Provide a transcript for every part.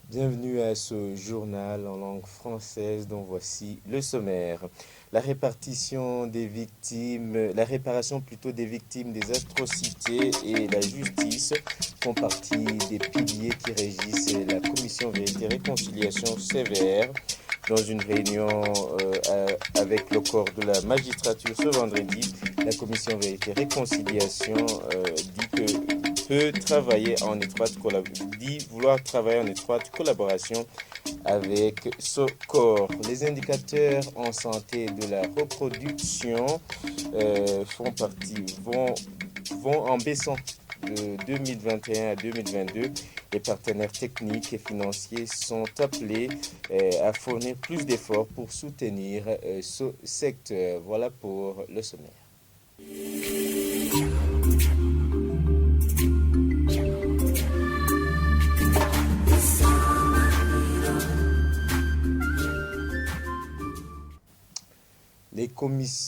Bienvenue à ce journal en langue française dont voici le sommaire. La réparation des victimes des atrocités et la justice font partie des piliers qui régissent la commission Vérité et Réconciliation sévère. Dans une réunion avec le corps de la magistrature ce vendredi, la commission Vérité et Réconciliation vouloir travailler en étroite collaboration avec ce corps. Les indicateurs en santé de la reproduction vont en baissant de 2021 à 2022. Les partenaires techniques et financiers sont appelés à fournir plus d'efforts pour soutenir ce secteur. Voilà pour le sommaire.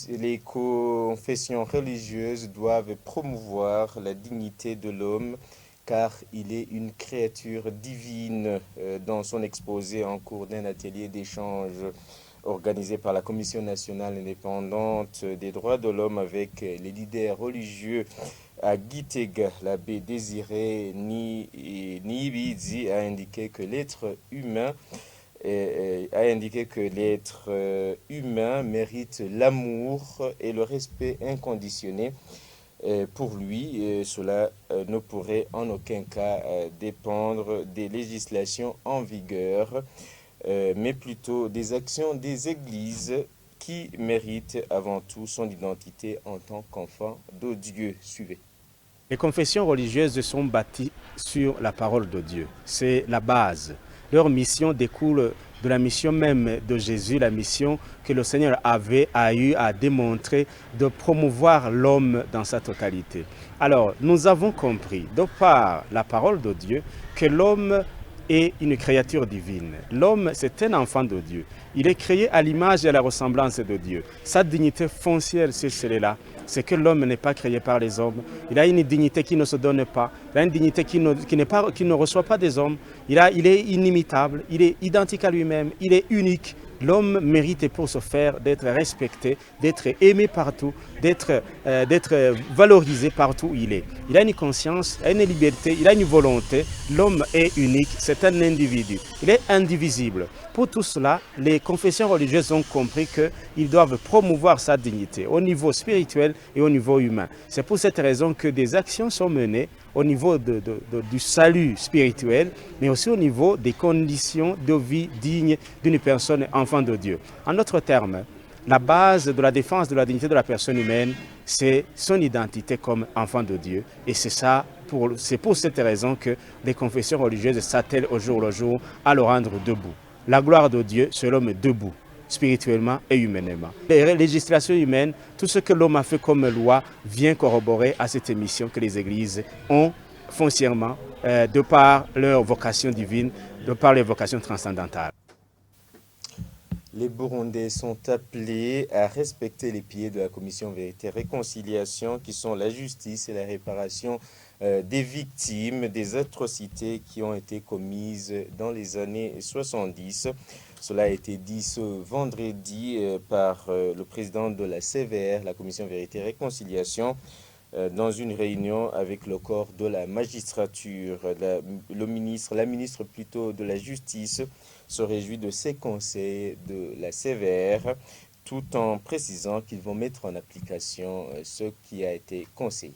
Les confessions religieuses doivent promouvoir la dignité de l'homme car il est une créature divine. Dans son exposé en cours d'un atelier d'échange organisé par la Commission nationale indépendante des droits de l'homme avec les leaders religieux à Gitega, l'abbé Désiré Niyibizi a indiqué que l'être humain mérite l'amour et le respect inconditionné. Pour lui, cela ne pourrait en aucun cas dépendre des législations en vigueur, mais plutôt des actions des églises qui méritent avant tout son identité en tant qu'enfant de Dieu. Suivez. Les confessions religieuses sont bâties sur la parole de Dieu. C'est la base. Leur mission découle de la mission même de Jésus, la mission que le Seigneur a eu à démontrer de promouvoir l'homme dans sa totalité. Alors, nous avons compris, de par la parole de Dieu, que l'homme est une créature divine. L'homme, c'est un enfant de Dieu. Il est créé à l'image et à la ressemblance de Dieu. Sa dignité foncière, c'est celle-là. C'est que l'homme n'est pas créé par les hommes. Il a une dignité qui ne se donne pas. Il a une dignité qui ne reçoit pas des hommes. Il est inimitable. Il est identique à lui-même. Il est unique. L'homme mérite pour ce faire d'être respecté, d'être aimé partout, d'être valorisé partout où il est. Il a une conscience, il a une liberté, il a une volonté. L'homme est unique, c'est un individu. Il est indivisible. Pour tout cela, les confessions religieuses ont compris qu'ils doivent promouvoir sa dignité au niveau spirituel et au niveau humain. C'est pour cette raison que des actions sont menées au niveau du salut spirituel, mais aussi au niveau des conditions de vie dignes d'une personne enfant de Dieu. En d'autres termes, la base de la défense de la dignité de la personne humaine, c'est son identité comme enfant de Dieu. Et c'est pour cette raison que les confessions religieuses s'attellent au jour le jour à le rendre debout. La gloire de Dieu, c'est l'homme debout, spirituellement et humainement. Les législations humaines, tout ce que l'homme a fait comme loi vient corroborer à cette mission que les églises ont foncièrement de par leur vocation divine, de par leur vocation transcendantale. Les Burundais sont appelés à respecter les piliers de la Commission Vérité et Réconciliation qui sont la justice et la réparation des victimes des atrocités qui ont été commises dans les années 70. Cela a été dit ce vendredi par le président de la CVR, la Commission Vérité et Réconciliation, dans une réunion avec le corps de la magistrature. La ministre de la Justice se réjouit de ces conseils de la CVR tout en précisant qu'ils vont mettre en application ce qui a été conseillé.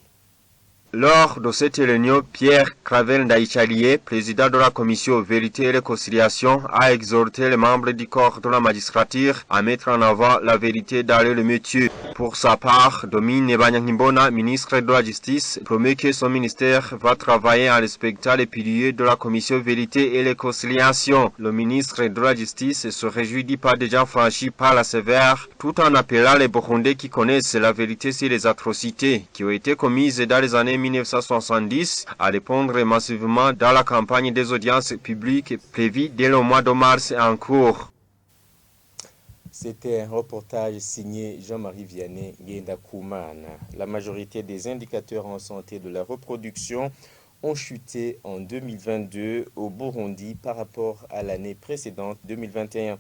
Lors de cette réunion, Pierre Claver Ndaïchalié, président de la commission Vérité et Réconciliation, a exhorté les membres du corps de la magistrature à mettre en avant la vérité dans le métier. Pour sa part, Domine Nebanyankimbona, ministre de la Justice, promet que son ministère va travailler en respectant les piliers de la Commission Vérité et Réconciliation. Le ministre de la Justice se réjouit du pas déjà franchi par la sévère, tout en appelant les Burundais qui connaissent la vérité sur les atrocités qui ont été commises dans les années 1970 à répondre massivement dans la campagne des audiences publiques prévues dès le mois de mars en cours. C'était un reportage signé Jean-Marie Vianney Ngendakumana. La majorité des indicateurs en santé de la reproduction ont chuté en 2022 au Burundi par rapport à l'année précédente 2021.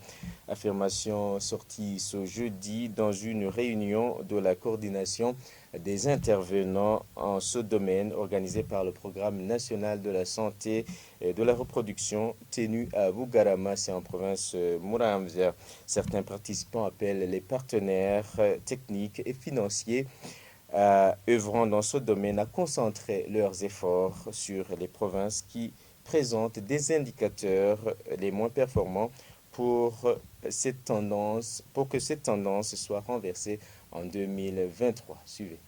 Affirmation sortie ce jeudi dans une réunion de la coordination des intervenants en ce domaine organisée par le Programme national de la santé et de la reproduction tenu à Bugarama, c'est en province Muramvya. Certains participants appellent les partenaires techniques et financiers œuvrant dans ce domaine à concentrer leurs efforts sur les provinces qui présentent des indicateurs les moins performants pour que cette tendance soit renversée en 2023. Suivez.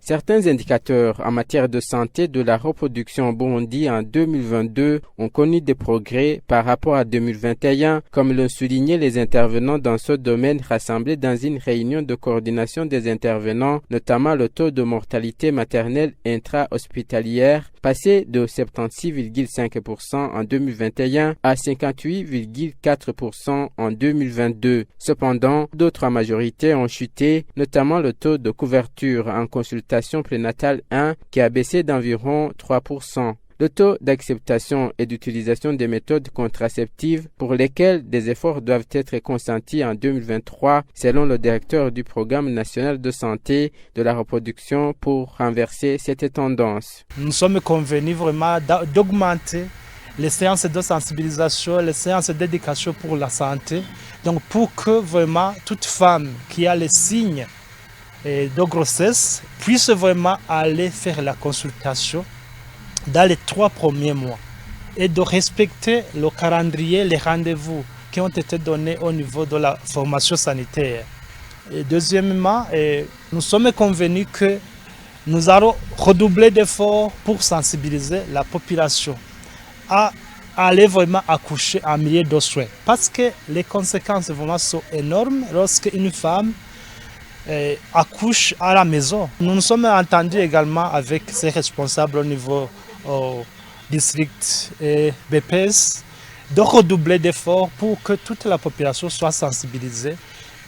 Certains indicateurs en matière de santé de la reproduction au Burundi en 2022 ont connu des progrès par rapport à 2021, comme l'ont souligné les intervenants dans ce domaine rassemblés dans une réunion de coordination des intervenants, notamment le taux de mortalité maternelle intra-hospitalière passé de 76,5% en 2021 à 58,4% en 2022. Cependant, d'autres majorités ont chuté, notamment le taux de couverture en consultation prénatale 1 qui a baissé d'environ 3%. Le taux d'acceptation et d'utilisation des méthodes contraceptives pour lesquelles des efforts doivent être consentis en 2023, selon le directeur du Programme national de santé de la reproduction pour renverser cette tendance. Nous sommes convenus vraiment d'augmenter les séances de sensibilisation, les séances d'éducation pour la santé, donc pour que vraiment toute femme qui a les signes de grossesse puisse vraiment aller faire la consultation dans les 3 premiers mois et de respecter le calendrier, les rendez-vous qui ont été donnés au niveau de la formation sanitaire. Et deuxièmement, nous sommes convenus que nous allons redoubler d'efforts pour sensibiliser la population à aller vraiment accoucher en milieu de soins. Parce que les conséquences vraiment sont énormes lorsque une femme accouche à la maison. Nous nous sommes entendus également avec ses responsables au niveau district et BPS de redoubler d'efforts pour que toute la population soit sensibilisée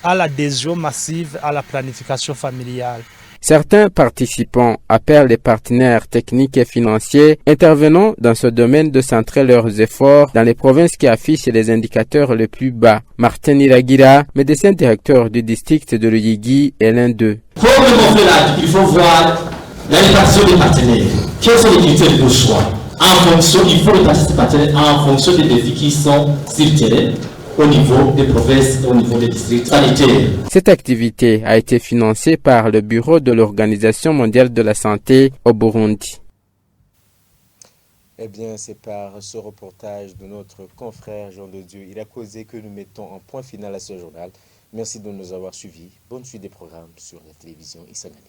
à l'adhésion massive à la planification familiale. Certains participants appellent les partenaires techniques et financiers intervenant dans ce domaine de centrer leurs efforts dans les provinces qui affichent les indicateurs les plus bas. Martin Iragira, médecin directeur du district de Ruyigi, est l'un d'eux. Pour démontrer là, il faut voir la répartition des partenaires. Quels sont les critères de choix? En fonction, il faut répartir ces partenaires en fonction des défis qui sont sur le terrain, au niveau des provinces et au niveau des districts sanitaires. Cette activité a été financée par le Bureau de l'Organisation mondiale de la santé au Burundi. Eh bien, c'est par ce reportage de notre confrère Jean de Dieu, il a causé que nous mettons un point final à ce journal. Merci de nous avoir suivis. Bonne suite des programmes sur la télévision Isanganiro.